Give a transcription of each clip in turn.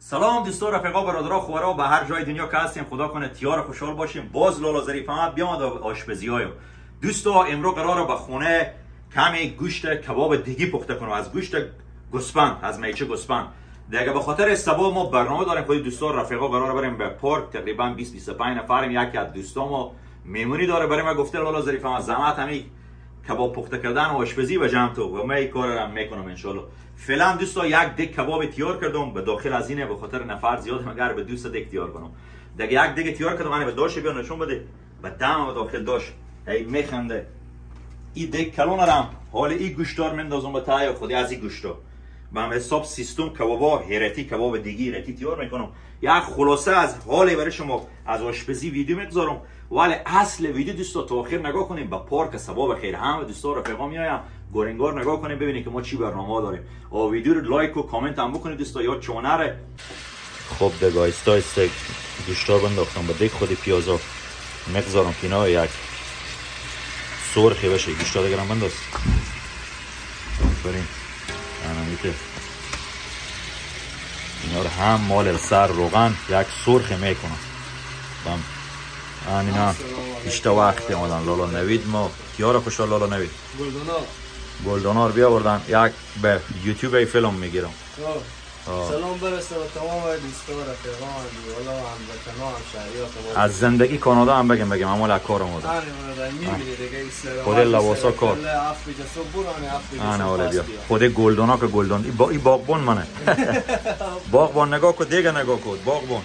سلام دوستان، رفقا، برادرها، خوارا به هر جای دنیا که هستیم، خدا کنه تیار خوشحال باشیم. باز لالا ظریف احمد بیامد آشپزیایم. دوستا امروز قراره به خونه کمی گوشت کباب دیگی پخته کنم از گوشت گوسفند، از میچه گوسفند. دیگه به خاطر استباب ما برنامه داریم. خود دوستان رفقا قراره بریم به پارک، تقریبا 20-25 نفریم. یکی از دوستامو میمونی داره بریم و گفته لالا ظریف احمد زحمت همین کباب پخته کردن و آشپزی به جمع تو و من این کار رو میکنم ان شاء الله. فعلا دوستا یک دک کباب تیار کردم، به داخل از اینه به خاطر نفر زیاد مگر به 200 دک تیار کنم. دیگه یک دک تیار کردم، من به داش بیا نشون بده به دم و داخل داش. ای میخنده این دک کلونرم حال این گوشتار مندازم به تای خودی از این گوشتا. من حساب سیستم کبابا هرتی کباب دیگی هرتی تیار میکنم. یک خلاصه از حال برای شما از آشپزی ویدیو میگذارم، ولی اصل ویدیو دوستا تا آخر نگاه کنیم. با پارک سبا بخیر همه دوستا رفقا میایم گورنگار نگاه کنیم ببینید که ما چی برنامه داریم. و ویدیو رو لایک و کامنت هم بکنید دوستا، یا چونره. خب دیگه آیستا گوشتار بنداختم به دک خود پیازا میگذارم که اینا یک سرخی بشه. گوشتار دیگه هم بنداز بریم انمیته اینا رو هم مال سر روغن یک سرخی میکنم. اینا بیشتر وقتی آمدن لالا نوید ما کیارا خوشحال لالا نوید گلدونار بیا بردن یک به یوتیوب ای فیلم میگیرم. سلام برسه به تمام دوستان رفقان والا هموطنا همشهریات. از زندگی کانادا هم بگم اما کارم بود. میبینی دیگه ایسترا خود لواسا کار. آنه ولی بیا خود گلدونا که گلدون ای باغبون منه. باغبون نگاه کو دیگه نگاه کو باغبون.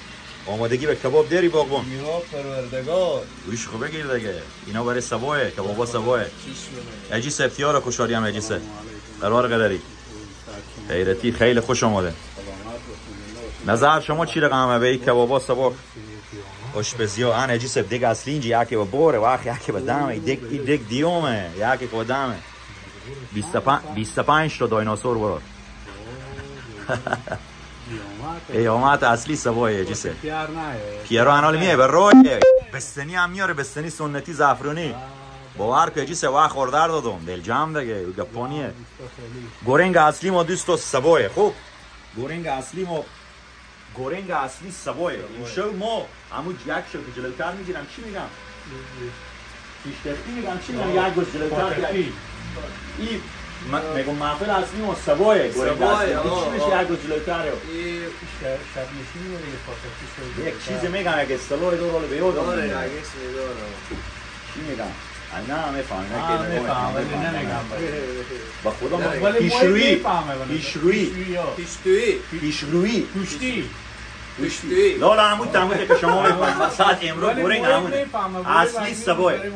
آمادگی به کباب داری باغبون؟ میوه پروردگار. ویش خوب بگیر دیگه. اینا برای سباه کبابا سباه. اجی سفتیار خوشحالی هم اجی سه. قرار قدری. خیرتی خیلی خوش آمده. نظر شما چی رقمه به این کبابا سباه آشپزی ها؟ ان اجی سفت دیگه اصلی اینجا یکی با بوره و یکی با دمه. این دیگ دیومه یکی با دمه. 25 تا دایناسور برات. ایامات اصلی سبایه جیسه پیرو انال میه بر روی بستنی هم میاره، بستنی سنتی زعفرانی باور که جیسه وقت خوردر دادم دل جمع دیگه گپانیه. گورنگ اصلی ما دوستو سبایه. خوب گورنگ اصلی سبایه. این شو ما همون یک شو که جلوتر میگیرم چی میگم؟ پیشترکی میگم چی میگم؟ یک گوش جلوتر این میگم محفل اصلی ما سبایه. گورنگ اصلی چی میشه یک گوش جلوتر یک چیز میگم یک استلور دو رول بیاد چی میگم؟ نه میفهمم با خدا پیشرویی لالا عمود تموده که شما میفهمید ساعت امروز گورنگ عموده اصلی سبایه. اوه لا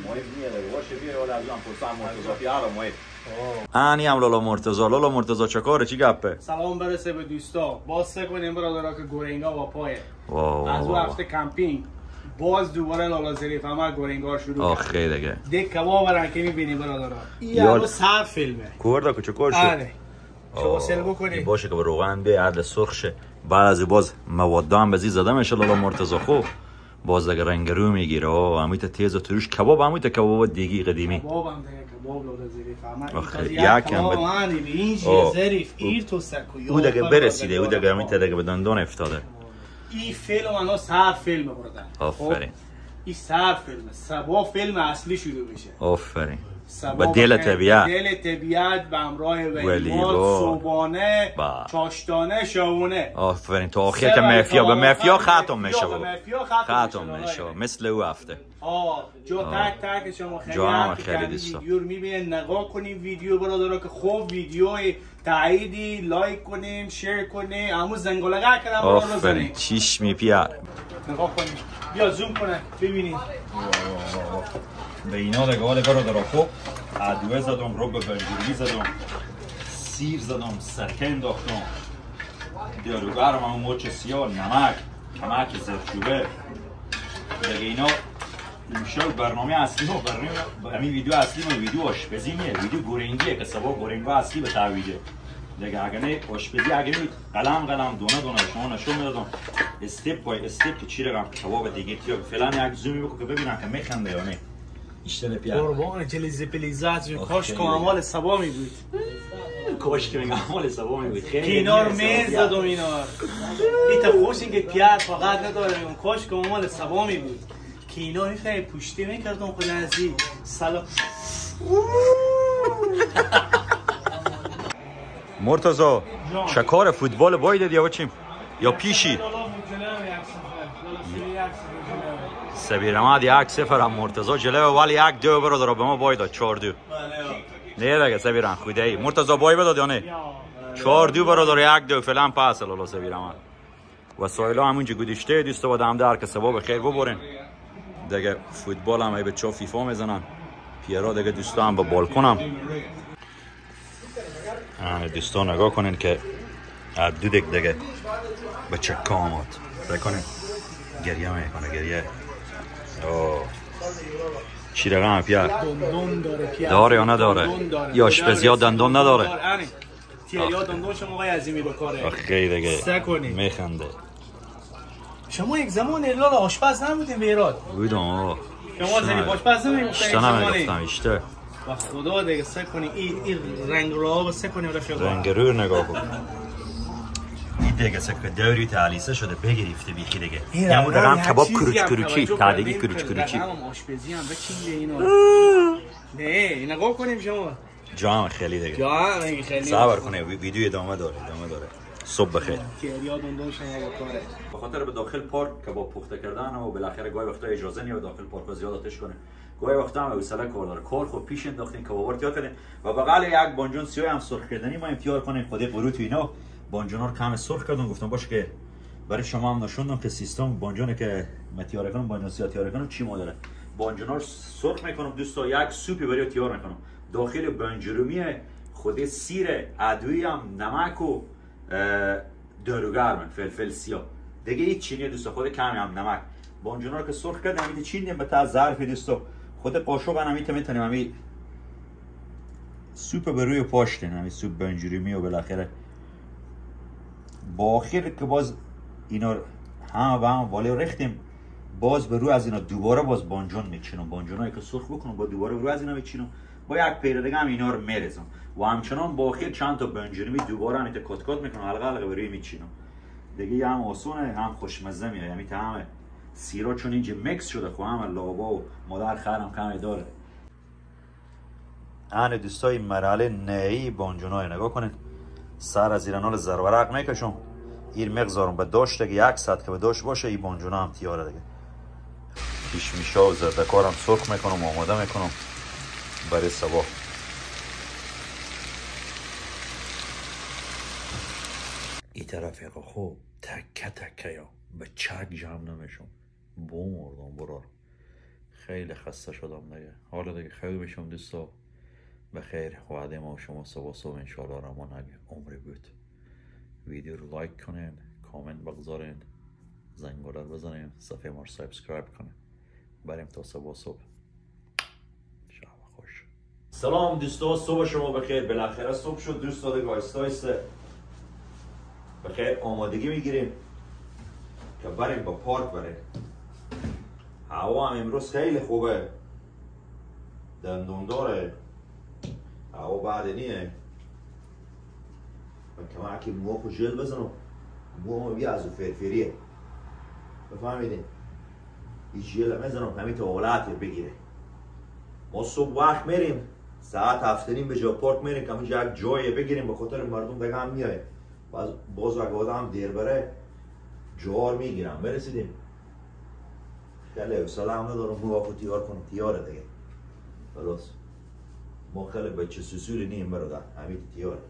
مهم میاد باشه بیا ولی از هم پرسان مرتضی پیالا مهم آنی هم لالا مرتضی چه کاره چی گپه؟ سلام برسه به دوستا. باز سه کنیم برادرها که گورنگا با پایه از اون هفته کمپینگ باز دوباره لالا ظریف احمد گورنگار شروع آخه دیگه دک کباب برن که میبینی برادرها. این الان سر فیلمه کوردا که چه کار شد؟ شما سل بکنی باشه که به روغن به عدل سرخ شه. بعد از باز مواد هم بزی زده میشه لالا مرتضی. خوب باز دیگه رنگ رو میگیره. امیت تیز و تروش کباب امیت کباب دیگی قدیمی کباب هم دیگه کباب لالا ظریف احمد. آخه یکم به اینجا ظریف ایر تو سکو او دیگه برسیده او دیگه امیت دیگه به دندان افتاده. این فیلم انا سر فیلم بردن. آفرین این سر فیلم سبا فیلم اصلی شروع میشه. آفرین با دل طبیعت به همراه ولیمات صبحانه چاشتانه شبونه. آفرین تا آخر که مافیا ختم میشه. مثل او هفته جا تک شما خیلی ویدیو رو میبینید نگاه کنیم ویدیو برادرها که خوب ویدیوی تاییدی لایک کنیم شیر کنیم همون زنگولگه کردم برادرها بزنیم چیش میپیر نگاه کنیم بیا زوم کنه ببینید به اینا دیگه حال برادرها. خوب ادویه زدم رو به بنجوری زدم سیر زدم سرکه انداختم دیاروگرم همون مرچ سیاه نمک کمک زرچوبه دیگه اینا میشه برنامه اصلی ما. برنامه همین ویدیو اصلی ما ویدیو آشپزی نیه، ویدیو گورنگیه که سبا گورنگا اصلی به تعویده دیگه. اگه نه آشپزی اگه نه قلم دونه شما نشون میدادم استپ بای استپ که چی رقم کباب دیگه تیار. فعلا یک زومی بکن که ببینم که میخنده یا نه. اشتله پیار قربان جلیزه پلیزات کاش کامال سبا می بود. کاش که میگم مال سومی بود. خیلی اینار میز زدم اینار. ایت خوش اینکه پیار فقط نداره اون کاش که مال سومی بود. که اینا میفهمی پشتی میکردم خود ازی سلام. مرتضی شکار فوتبال باید یا چیم یا پیشی سبیر احمد 1-0 هم مرتضی جلوه ولی 1-2 برادر به ما باید 4-2 نه دیگه سبیر احمد خدایی مرتضی باید داد یا نه 4-2 برادر 1-2 فعلا پاس لالا سبیر احمد وسایل همونجا گذشته دوستا با دم در که سبب خیر ببرین دیگه فوتبال هم به چا فیفا میزنن پیرا دیگه دوستا هم به بالکن هم دوستان نگاه کنین که دو دیگه به چکا آمد بکنین گریه میکنه گریه چی رقم هم پیار داره یا نداره یا آشپزی ها دندون نداره تیریا دندون شما آقای عظیمی بکاره خیلی دیگه میخنده شما یک زمان الا آشپز نبودین به ایراد بودم شما زنی آشپز نمیگفتم اشته و خدا دیگه سه کنی این رنگ رو آب سه کنی رنگ رو نگاه کن این دیگه سه که دوری تعلیسه شده بگرفته بیخی دیگه یمو دارم کباب کروچی تعدیگی کروچی هم آشپزی هم بچین اینو نه نگاه کنیم شما جام خیلی دیگه جام خیلی صبر کنه ویدیو ادامه داره صبح بخیر تیریا دندون شما بکاره به خاطر به داخل پارک کباب پخته کردن و بالاخره گاهی وقتا اجازه نیست داخل پارک زیاد آتش کنه گاهی وقتا هم حوصله کار داره کار خود پیش انداختین کباب تیار کردین و بغل یک بانجون سیاه هم سرخ کردنی ما تیار کنیم خودی قروت و اینا بانجونا رو کم سرخ کردم گفتم باشه که برای شما هم نشوندم که سیستم بانجونه که من تیار کنم بانجون سیاه تیار کنم چی مدله بانجونا رو سرخ میکنم دوستا یک سوپی برای تیار میکنم داخل بانجرومی خود سیر ادویه هم نمک و داروگرم فلفل سیاه دیگه هیچ چینی دوستا خود کمی هم نمک بانجونا رو که سرخ کردم همین چینیم به تا ظرف دوستا خود قاشق هم میتونیم همین سوپ به روی پاشتین همین سوپ بانجرومی و بالاخره با آخر که باز اینا هم و هم والی رختیم باز به روی از اینا دوباره باز بانجون میچینم بانجونایی که سرخ بکنم با دوباره روی از اینا میچینم با یک پیره دیگه هم اینا رو میرزم و همچنان با آخر چند تا بانجونی دوباره هم کات کات میکنم حلقه حلقه به روی میچینم دیگه هم آسونه هم خوشمزه میاد یعنی همه سیرا چون اینجا میکس شده خو هم لابا و مادر خرم کمی داره ان دوستای مرحله نهایی بانجونای نگاه کنید سر از ایرانال زرورق میکشم این مقدارم به داشت دیگه 100 که به داشت باشه این بانجونا هم تیاره دیگه کشمیشا و زردکارم سرخ میکنم آماده میکنم برای صبح این طرف یقا خوب تکه تکه یا به چک جمع نمیشم بومردم برار خیلی خسته شدم دیگه حالا دیگه خیلی بشم دوستا بخیر وعده ما و شما صبح انشاءالله رمان اگه عمری بود ویدیو رو لایک کنین کامنت بگذارین زنگوله رو بزنین صفحه ما رو سابسکرایب کنین بریم تا صبح شب خوش سلام دوستا صبح شما بخیر بالاخره صبح شد دوستا دیگه آیسته بخیر آمادگی میگیریم که بریم با پارک بریم هوا هم امروز خیلی خوبه دندون داره هوا بعدنیه و کما که موها خود ژل بزنم موها هم از فرفریه بفهمیدین این ژل میزنم همین تا اولت بگیره ما صبح وقت میریم ساعت 7:30 به جا پارک میریم که همونجا یک جایه بگیریم به خاطر مردم دیگه هم میایه باز وقت آدم دیر بره جوار میگیرم برسیدیم خیلی حوصله هم ندارم موها خود تیار کنم تیاره دیگه خلاص ما خیلی بچه سوسولی نیم برادر همین تیاره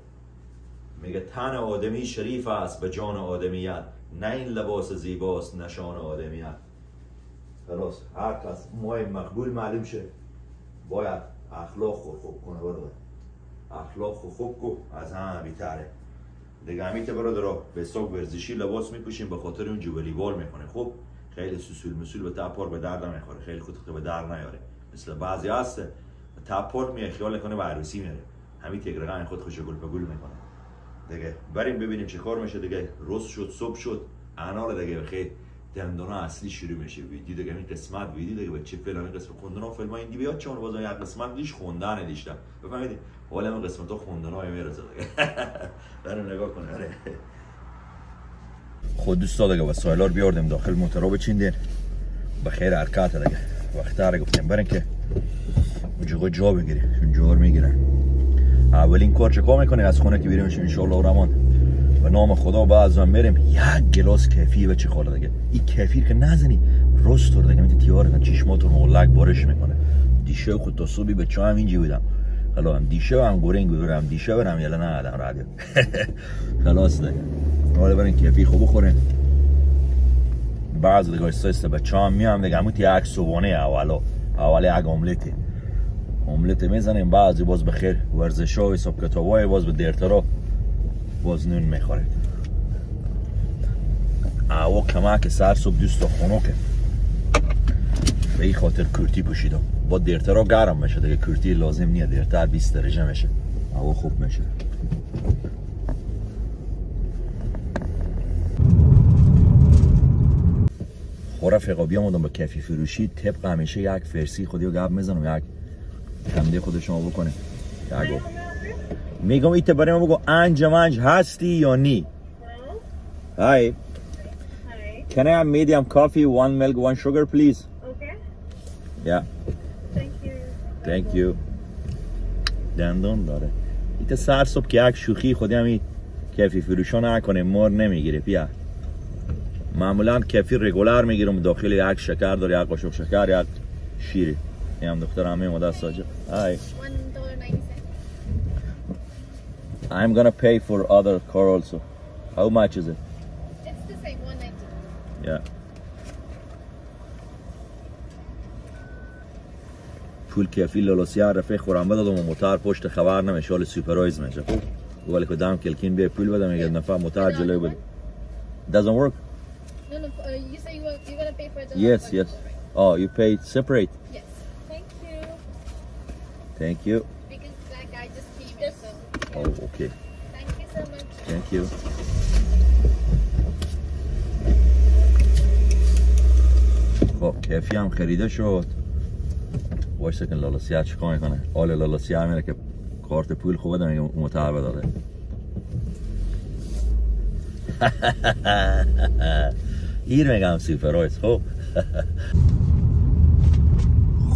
میگه تن آدمی شریف است به جان آدمیت نه این لباس زیباست نشان آدمیت خلاص هر کس ماه مقبول معلوم شه باید اخلاق خوب کنه برادر اخلاق خوب کو از همه بیتره دیگه همیته برادر به ساق ورزشی لباس میپوشیم به خاطر اون جولی بال میکنه خب خیلی سوسول مسول به تپار به درد نمیخوره خیلی خودت به درد نیاره مثل بعضی هسته تپار میای خیال کنه به عروسی میره همین تگرقه خود خوش گل به گل میکنه دیگه بریم ببینیم چه کار میشه دیگه روز شد صبح شد انار دیگه بخیر دندونا اصلی شروع میشه ویدیو دیگه. این قسمت ویدیو دیگه بچه فلانی قسمت خوندنا فیلم ها این بیاد چون باز یک قسمت دیش خوندن دیشتم بفهمید حالا من قسمت ها خوندنا میرسه دیگه. برو نگاه کن. آره خود دوستا دیگه وسایل رو بیاردیم داخل موتور رو بچیندین به خیر حرکت دیگه. وقتا رو گفتیم برین که اونجا جا بگیریم چون جا رو میگیرن. اولین کار چیکار میکنیم از خونه که بیریم ان شاء الله الرحمن به نام خدا بعضا میریم یک گلاس کیفی به چی خوره دیگه. این کیفی که نزنی رستور دیگه میت تیار کن چشماتون مولک بارش میکنه. دیشه خود تا صبحی به چا هم اینجی بودم حالا هم دیشه هم گورنگ بودم دیشه برم یلا نه آدم رادیو خلاص دیگه. حالا برین کیفی خوب بخوریم. بعض دیگه سایست به چا هم میام دیگه همون یک صبحانه اول یک املت میزنیم. بعضی باز بخیر ورزش‌ها و حساب کتابای باز به دیرترا باز نون میخورید. او کمک سر صبح دوستا خنکه به این خاطر کرتی پوشیدم. با دیرترا گرم میشه دیگه. کرتی لازم نیه دیرتر 20 درجه میشه او خوب میشه. رفقا بیامدم به کیفی فروشی طبق همیشه یک فرسی خودی رو گپ میزنم یک کمده خود شما بکنه. میگم ایت برای ما بگو انج هستی یا نی. Hi. Can I have medium coffee, 1 milk, 1 sugar please? Okay. Yeah. Thank you. دندون داره. ایت سر صبح که یک شوخی خودی همی کیفی فروشا نکنه مار نمیگیره. بیا معمولا کیفی رگولر میگیرم داخل یک شکر داره یک قاشق شکر یک شیری. این هم دختر همه مدت ساجه. Hi. $1.90. I'm gonna pay for other car also. How much is it? It's the same, $1.90. Yeah. پول کیفی لولوسیا رفیق خورم بدادم و موتور پشت خبر نمیشه حال سوپرایز میشه. خوب ولی کدام کلکین بیا پول بدم میگه نفر موتور جلوی بده. Doesn't work? No, you say you're gonna pay for the Yes, last yes. one, right? Oh, you paid separate? Yes. Thank you. Thank you. Because that guy just came in, so. Oh, okay. Thank you so much. Thank you. خب کیفی هم خریده شد. وایس سکن لالاسیا چیکار میکنه؟ حال لالاسیا همینه که کارت پول خوبه ده میگه موتور بداده. این میگم سوپرایز. خب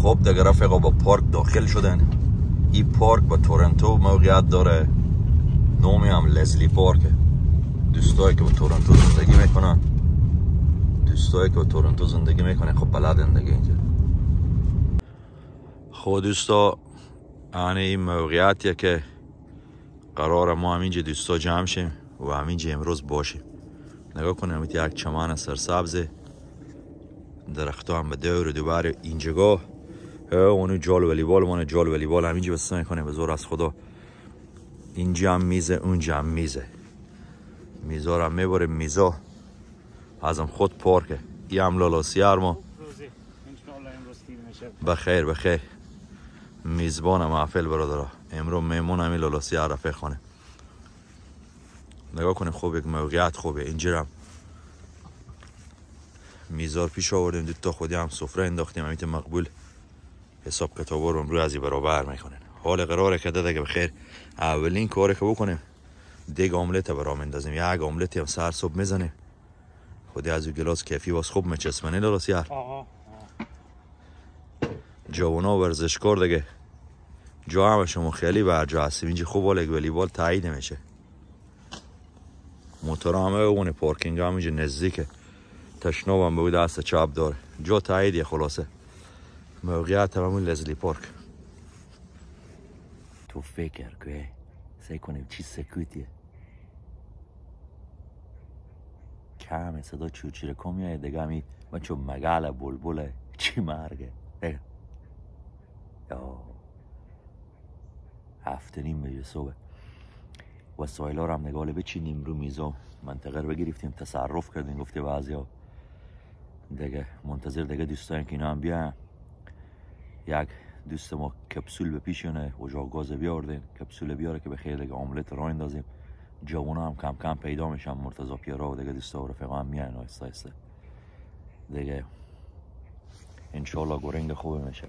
خب دیگه رفقا با پارک داخل شدن. این پارک با تورنتو موقعیت داره. نومی هم لزلی پارکه. دوستایی که با تورنتو زندگی میکنن خب بلدن دیگه اینجا. خب دوستا این موقعیتیه که قراره ما همینجا دوستا جمع شیم و همینجا امروز باشیم. نگاه کنیم یک چمن سرسبزه درختا هم به دور و دوبر اینجا اونو جال ولیبال مانه جال ولیبال همینجا بس میکنه به زور از خدا. اینجا هم میزه اونجا هم میزه میزا رو میبره میزا ازم خود پارکه. ای هم لالاسیار ما بخیر میزبان محفل برادرها امرو میمون همین لالاسیار رفیق خانه. نگاه کنیم خوب یک موقعیت خوبه. اینجا هم میزار پیش آوردیم دوتا خودی هم سفره انداختیم همیت مقبول حساب کتابا رو امرو ازی برابر میکنن. حال قراره که دیگه بخیر اولین کاری که بکنیم دیگه آملت برا مندازیم. یک آملتی هم سر صبح میزنیم خودی از او گلاس کیفی باز خوب میچسبنه لالاسیار. جوانا ورزشکار دیگه جا همه شما خیلی برجا هستیم اینجا خوب بالک ولیبال تایید میشه. موتور همه اونه پارکینگ هم اینجا نزدیکه. تشناب هم به دست چپ داره جا تاییدیه. خلاصه موقعیت همون لزلی پارک. تو فکر که سعی کنیم چی سکوتیه کم صدا چوچیره کمیه دیگه همی من چون مگل بلبله چی مرگه دیگه یا 7:30 بجه صبح. وسایل ها رو هم نگاله بچینیم رو میزا منطقه رو بگرفتیم تصرف کردیم. گفته بعضی ها دیگه منتظر دیگه دوستان که اینا هم بیان. یک دوست ما کپسول به پیشونه و جا گاز بیاردین کپسول بیاره که به خیلی دیگه آملت را اندازیم. جوونا هم کم کم پیدا میشن مرتضی پیارا و دیگه دوستا و رفقا هم میان آهسته آهسته. دیگه انشالله گرنگ خوبی میشه.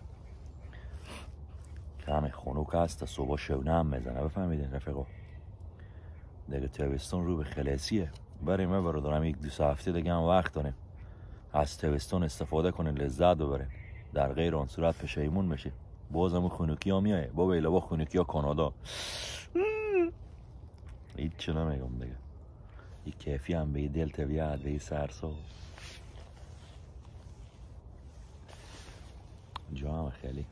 کمی خنوک هست، صبح شونه هم میزنه. بفهمیدین رفقا؟ دیگه تابستون رو به خلاصیه. بریم برادرم یک 2 هفته دیگه هم وقت داریم. از تابستون استفاده کنین، لذت ببرین. در غیر آن صورت پشیمون میشه. باز هم خنوکی ها میایه. با بیلا با خنوکی ها کانادا. هیچ چه نمیگم دیگه. یک کیفی هم به دل طبیعت به سرسا. جا هم خیلی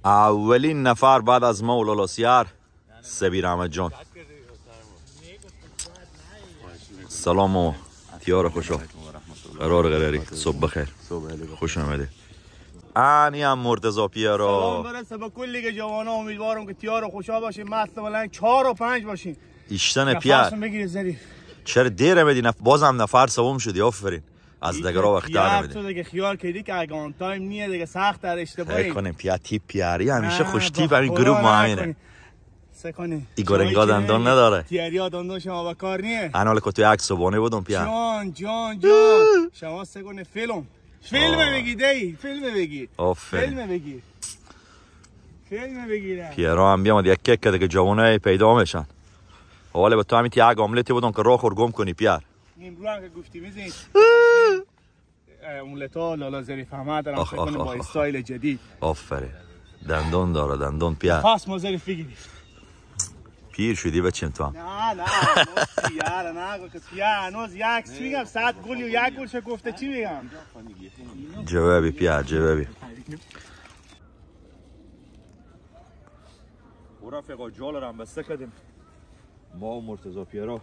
اولین نفر بعد از ما ولالاسیار سبیر احمد جان. سلام و تیار خوشا قرار قراری صبح بخیر خوش آمده. آنی هم مرتضی پیرا سلام برسه به کلی جوانا. امیدوارم که تیار و خوشا باشین. مست بلند 4 و 5 باشین. ایشتن پیار چرا دیر میدی؟ بازم نفر سوم شدی. آفرین از دگرا وقتار میدی. تو دیگه خیال کردی که اگه تایم نیه دیگه سخت در اشتباهی کنیم. پیا تیپ پیاری همیشه خوش تیپ همین گروه ما همینه. سکنی ایگورنگا دندان نداره. تیاریا دندان شما با کار نیه. انا ولی که توی عکس بونه بودم پیا. جان شما سکنه فیلم بگی دی. فیلم بگی پیرا هم بیامد یک کک که جوانای پیدا میشن. حالا با تو همین یک املتی بودم که راه خورگم کنی پیار. امروز هم که گفتی میزین املتا لالا ظریف احمد دارم سکنه با استایل جدید. آفرین دندان داره دندان پیار. خاص ما ظریف بگیری. پیر شدی بچم تو هم. نه پیار نه که پیار هنوز یک چی میگم 100 گل و یک گلش گفته چی میگم. جوابی پیار جوابی. و رفقا جال رو هم بسته کردیم ما و مرتضی پیرا.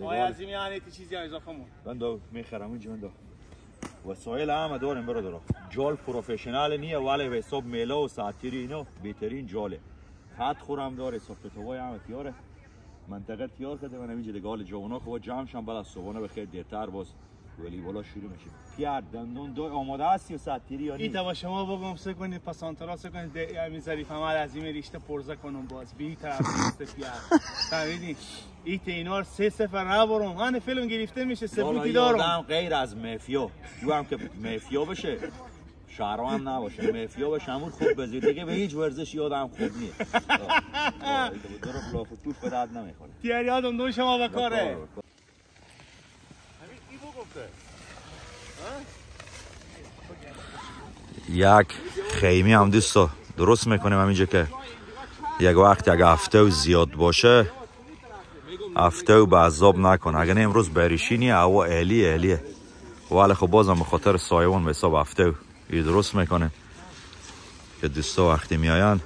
آیا از این یعنی چیزی اضافه مون من دو میخرم اینجا. من دو وسایل همه داریم برادرها. جال پروفشنال نیه ولی به حساب میلا و ساعتیری اینا بهترین جاله. خط خورم داره ساختوای همه تیاره. منطقه تیار کرده من اینجا دگال جوانا خوب جمع شم بعد از صبحانه بخیر دیرتر باز ولی بالا شروع میشه. پیار دندون دو آماده هستی و ساعتیری یا این تا شما بگم سه کنید پاسانترا سه کنید همین ظریف احمد از این ریشته پرزه کنم باز بی طرف است پیار. فهمیدین؟ اینا 3-0 نبرم. من فیلم گرفته میشه ثبوتی دارم. غیر از مافیا جو هم که مافیا بشه شهروند نباشه مافیا باشه همون خوب بزید دیگه به هیچ ورزش یادم خوب نیست. درو بلاف توپ به درد نمیخوره. تیار یادم دو شما به کاره. همین کی گفته؟ یک خیمی هم دوستا درست میکنیم همینجا که یک وقت یک هفته زیاد باشه هفته و به عذاب نکنه. اگر نه امروز بریشینی هوا اهلیه ولی خب بازم به خاطر سایوان به حساب هفته درست میکنه که دوستا وقتی میاین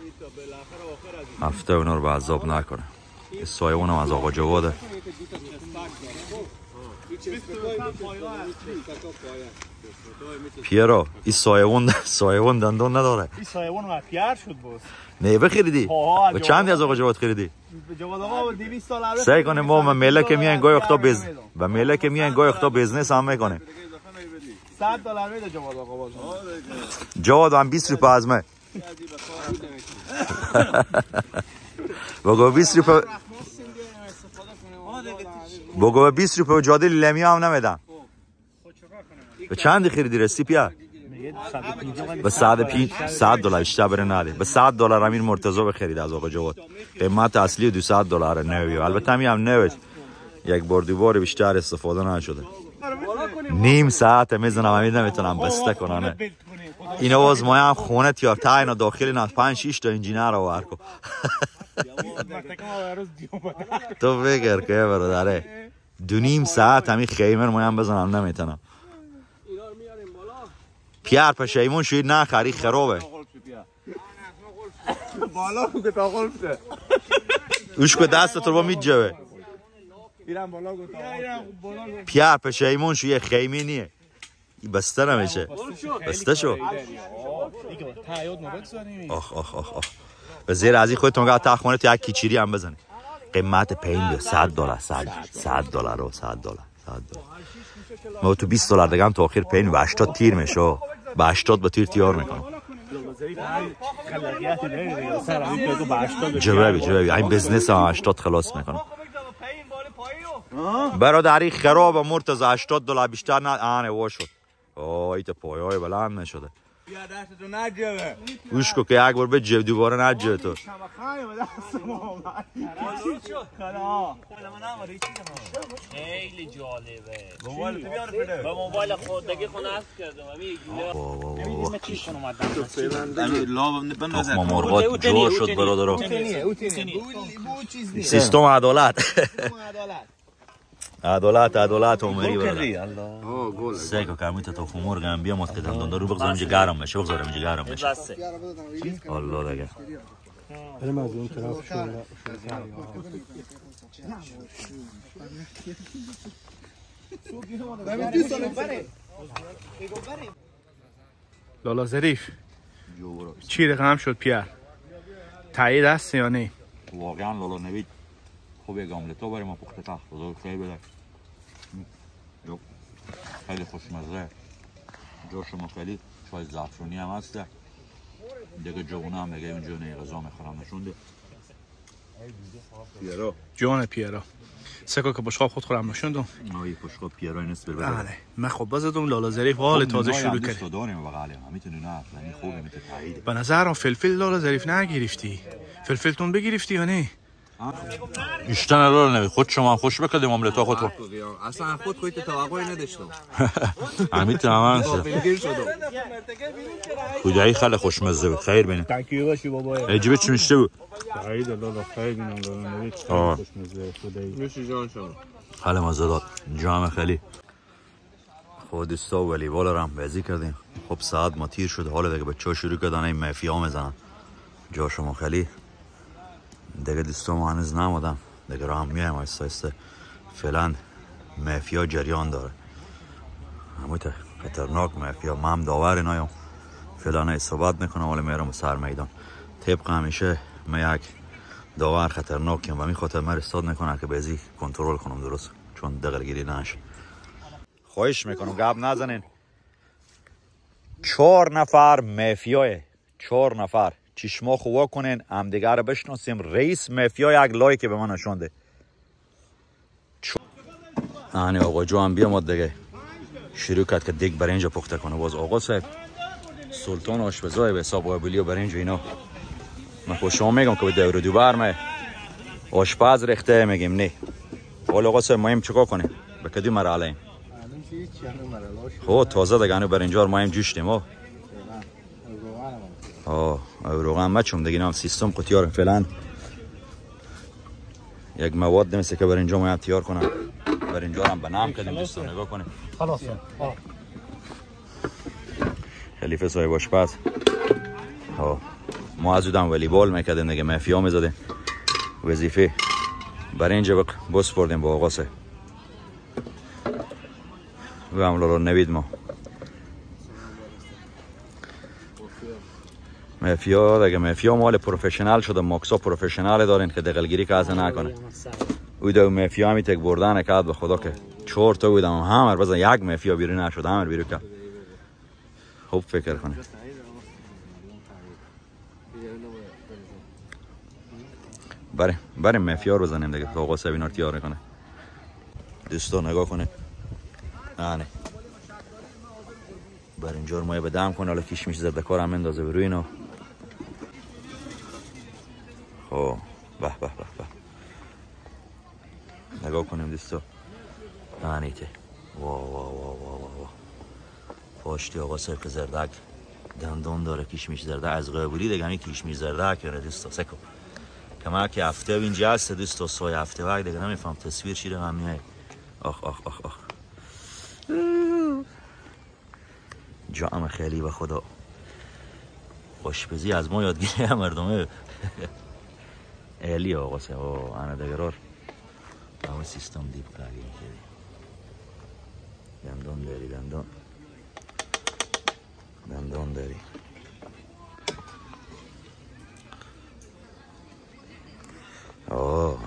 هفته اونا رو به عذاب نکنه. سایوان هم از آقا جواده. پیرا این سایوان دندان نداره. این سایوان ما پیار شد باز. نه بخریدی؟ به چندی از آقا جواد خریدی؟ جواد آقا 200 دلار. سعی کنیم ما ملک میاین گاهی وقتا و ملک میاین گاهی وقتا بزنس هم میکنه. 100 دلار میده جواد آقا باز. جواد هم 20 روپیه از من. بگو 20 روپیه. بگو 20 روپیه جاده لیمی هم نمیدم. به چند خریدی رسی پیا؟ به 100 دلار اشتباه نده. به 100 دلار امیر مرتضی بخرید از آقا جواد. قیمت اصلی 200 دلار نوی. البته همین هم نوی. یک بار دو بار بیشتر استفاده نشده. نیم ساعت میزنم همین نمیتونم بسته کنم. اینا باز ما هم خونه تیار تا اینا داخل نه 5-6 تا انجینر رو ورکو. تو فکر که برادره 2.5 ساعت همین خیمه ما هم بزنم نمیتونم. پیار پشیمون شوید نخری خرابه. بالا که تا قلفته. اوش که دست تو با میجوه. پیار پشیمون شوید خیمه نیه. بسته نمیشه. بسته شو. آخ. به زیر از این خودتون گاه تا خونه تو یک کیچیری هم بزنی. قیمت پین 100 دلار. 100 دلار. ما تو 20 دلار دیگه هم تا آخر پین و 80 تیر میشه. به 80 به تیر تیار میکنم. جوابی این بزنس 80 خلاص میکنم. برادری خراب مرتضی 80 دلار بیشتر نه آنه وا شد. ایت پایه‌های بلند نشده. یا دستتو نجوه گوش کو که یک بار به جب دوباره نجوه تو. خیلی جالبه. موبایل تو بیار بده. با موبایل خودگی خون نصب کردم. تخم مرغات جور شد برادرها. سیستم عدالت عمری برادر. سیکو که امیت تخم مرغ هم بیام که دندان رو بگذارم اینجا گرم بشه. الله دیگه. بریم از اون طرف لالا ظریف چی رقم شد پیر؟ تایید هست یا نه؟ واقعا لالا نوید خوب یک آملتا برای ما پخته تخت بزرگ خیلی بده. خیلی خوشمزه. جوش مخلی چای زعفرانی هم هسته. دیگه جوونه هم میگه اونجا نه غذا میخورم نشونده. پیرو جان پیرو سکو که بشقاب خود خورم نشوندم. نایی بشقاب پیرو نیست بر بله من خب بازدم لالا ظریف حال تازه شروع کرد. تو داریم بغل میتونی نه یعنی خوبه میته تایید. به نظرم فلفل لالا ظریف نگرفتی. فلفلتون بگرفتی یا نه؟ اشتن لالا نوید خود شما خوش بکردیم آملتا خود اصلا خود کویت توقعی نداشتم. همین تمام خدایی خیلی خوشمزه بود. خیر بینیم. تانکیو باشی بابا. عجیبه چی میشته بود؟ تایید لالا خیر بینم لالا نوید خوشمزه خدایی. میشه جان شما. خیلی مزه داد. جام خیلی. خود دوستا و والیبال رو هم بازی کردیم. خب ساعت ما تیر شد حالا دیگه بچه‌ها شروع کردن این مافیا میزنن. جا شما خیلی دیگه دوستا ما هنوز نمودم. دیگه راه هم میایم آهسته فعلا مافیا جریان داره. همویت خطرناک مافیا ما هم داور نایم. فعلا صحبت میکنم ولی میرم سر میدان. طبق همیشه من یک داور خطرناکیم و می خاطر من استاد نکنه که بازی کنترل کنم درست چون دغلگیری نشه. خواهش میکنم گپ نزنین. 4 نفر مافیای 4 نفر چشما خواه کنین هم دیگر رو بشناسیم. رئیس مافیا یک لایک به من نشونده. آنی آقا جو هم بیامد دیگه شروع کرد که دیگ برنج پخته کنه. باز آقا صاحب سلطان آشپزای به حساب قابلی و برنج و اینا من خود شما میگم که به دور دوبر ما آشپز ریخته میگیم نه. حالا آقا صاحب مایم چیکار کنیم؟ به کدوم مرحله ایم؟ خب تازه دیگه انو برنجار مایم جوشتیم ها. روغن مچم دیگه اینا هم سیستم قطیارم فعلا یک مواد مثل که برنجا مایم تیار کنم. برنجار هم به نام کردیم دوستان نگاه کنیم. خلاص خلیفه صاحب آشپز ما از اودم والیبال میکردیم دیگه مافیا میزدیم. وظیفه برنج بس بردیم با آقا صاحب و هم لالا نوید ما مافیا دیگه. مافیا مال پروفشنال شده. ماکسا پروفشنال دارین که دقلگیری که از نکنه. او دو مافیا همی تک بردن کرد به خدا که 4 تا بودم همه بزن یک مافیا بیرون نشد همه بیرون کرد. خوب فکر کنه. بریم مافیا رو بزنیم دیگه. آقا صاحب اینا رو تیار کنه. دوستا نگاه کنه. نه برنجار مایه به دم کنه. حالا کشمش زرد کار هم اندازه بروی اینا. خب به نگاه کنیم دوستا. نیته وا پاشتی آقا صاحب که زردک دندان داره. کشمش زرده از قابلی دیگه همین کشمش زرده کنه دوستا. سکو کما که هفته اینجا هست دوستا. سای هفته وقت دیگه نمیفهم تصویر شیره هم میای. آخ جام خیلی به خدا آشپزی از ما یادگیری مردمه. الی آقا صاحب انا دگرار اما سیستم دیپ کاری کردی. دندان داری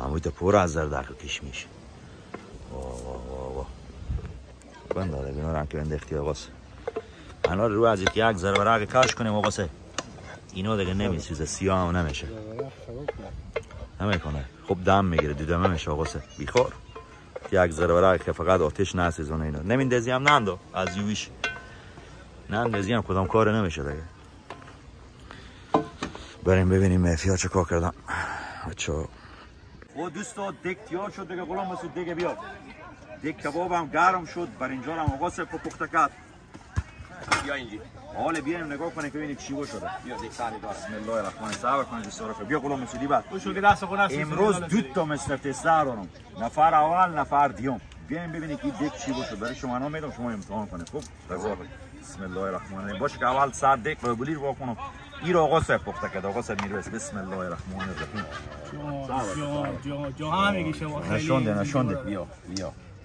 هموی تا پر از زردک کشمیش. بند داره بینا رنگ که بند اختیار باست. الان رو از یک ذره کاش کنیم آقا سه اینو دیگه نمیسوزه سیاه هم نمیشه نمیکنه خوب دم میگیره دیدم میشه آقا سه بیخور یک ذره که فقط آتش نسوزونه اینا نمیندازی هم نندو از یویش نندازی هم کدام کار نمیشه دیگه بریم ببینیم مافیا چه کار کردن بچه‌ها و دوستا دک تیار شد دیگه غلام مسعود دیگه بیاد دک کباب هم گرم شد بر اینجا هم آقا سه پخته کرد بیا اینجی حالا بیایم نگاه کنیم که ببینیم چی شده بیا دیگه سری داره بسم الله الرحمن الرحیم صبر کنید دوستا بیا غلام مسعودی بعد امروز دو تا مستر تستر دارم نفر اول نفر دیوم بیایم ببینیم که دک چی شده برای شما نام میدم شما امتحان کنید خوب رضا بسم الله الرحمن الرحیم باشه که اول سر دک رو بلیر واکنم این آقا سه پخته کرد آقا سه میرویس بسم الله الرحمن الرحیم جو هم میگی شما نشونده بیا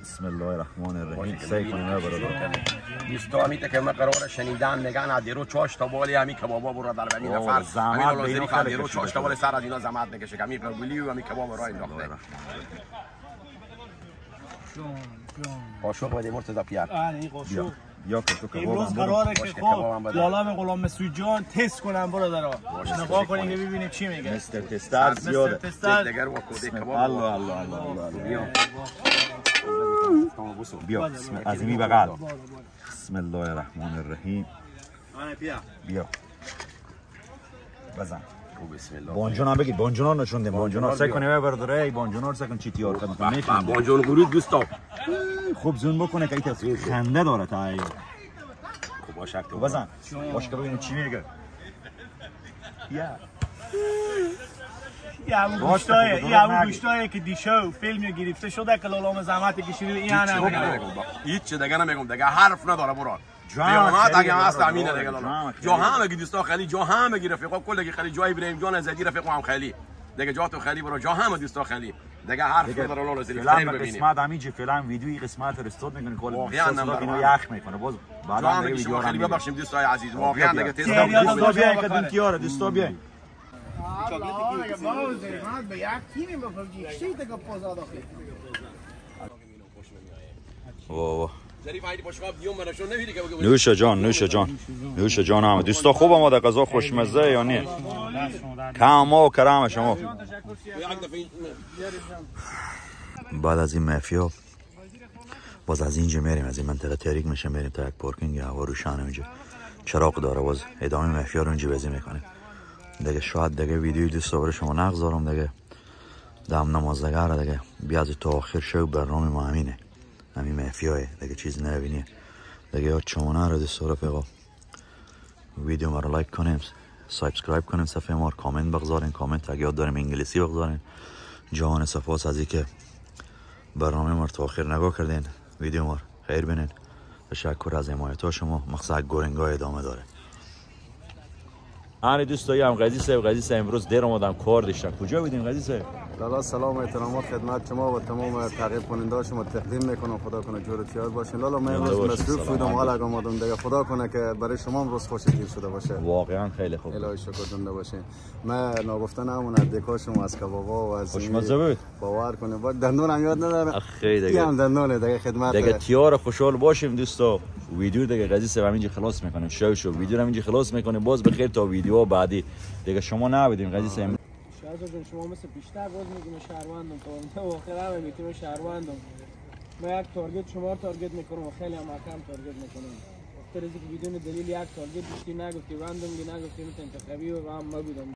بسم الله الرحمن الرحیم سعی کنیم برادر دوستا میته که ما قرار شنیدن میگن دیرو چاش تا بالی همین کبابا برو در بنی نفر زحمت لازمی که دیرو چاش تا بالی سر از اینا زحمت نکشه که همین قبولی و همین کباب راه انداخته قاشق بده مرتضی پیار یا که تو کباب امروز قراره که خب لالام غلام مسعود جان تست کنم برادرها نگاه کنیم که ببینیم چی میگه مستر تستر زیاده دیگر و کد کباب الله بیا عظیمی بغل بسم الله الرحمن الرحیم بیا بزن بسم الله بانجون هم بگید بانجون ها نشون دیم بانجون ها سعی کنیم برداره ای بانجون ها رو سعی کن چی تیار کنیم بانجون گروه دوستا خوب زون بکنه که این خنده داره تا ای خوب باشه تو بزن باش که ببینیم چی میگه یه همون گوشتایه که دیشو فیلمی گرفته شده که لالام زحمت کشیده این نه هیچ چه دیگه نمیگم دیگه حرف نداره برو جامعه دیگه هست امینه دیگه جا همه که دوستا خیلی جا همه کی رفیقا کلی خیلی جای ابراهیم جان زدی رفیقا هم خیلی دیگه جا تو خیلی برو جا همه دوستا خیلی دیگه حرف نداره لالا زری فیلم قسمت همینجا فیلم ویدیوی قسمت رستوران میکنه کل واقعا اینو یخ میکنه باز بعدا ویدیو خیلی ببخشیم دوستای عزیز واقعا دیگه تست دوستا بیاین که دون تیاره دوستا بیاین نوش جان همه دوستا خوب آماده غذا خوشمزه یا نه کم و کرم شما بعد از این مافیا باز از اینجا میریم از این منطقه تاریک میشه میریم تا یک پارکینگ هوا روشن اینجا چراغ داره باز ادامه مافیا رو اینجا بازی میکنه دیگه شاید دیگه ویدیو دوستا برای شما نگذارم دیگه دم نمازدگره دیگه بیاد تا آخر شو برنامه ما همینه همین مافیاه دیگه چیز نبینیه دیگه یاد شما نره دوستا رفقا ویدیو ما رو لایک کنیم سابسکرایب کنیم صفحه ما کامنت بگذارین کامنت اگه یاد داریم انگلیسی بگذارین جهان صفاس از اینکه برنامه ما رو تا آخر نگاه کردین ویدیو ما خیر بینین تشکر از حمایت شما مقصد گورنگا ادامه داره آره دوستایی هم قضیه صاحب امروز دیر اومدم کار داشتم کجا بودین قضیه صاحب لالا سلام و احترامات خدمت شما و تمام تعقیب کننده شما تقدیم میکنم خدا کنه جور و تیار باشین لالا من امروز مصروف بودم حالا اومدم دیگه خدا کنه که برای شما هم روز خوشگیر شده باشه واقعا خیلی خوب الهی شکر دنده باشین من ناگفته نمونه دکا شما از کبابا و از خوشمزه بود باور کنه با دندونم یاد ندارم خیلی دیگه هم دندونه دیگه خدمت دیگه تیار خوشحال باشیم دوستا ویدیو دیگه قضیه صاحب همینجا خلاص میکنیم شو ویدیو همینجا خلاص میکنیم باز بخیر تا ویدیو بعدی دیگه شما نبودیم قضیه صاحب شاید شما مثل بیشتر باز میگیم شهروندم تا آخر هم میگیم شهروندم من یک تارگت شما تارگت میکنم و خیلی هم کم تارگت میکنم اختر از اینکه بدون دلیل یک تارگت داشتی نگفتی راندوملی نگفتی مثل انتخابی و هم ما بودم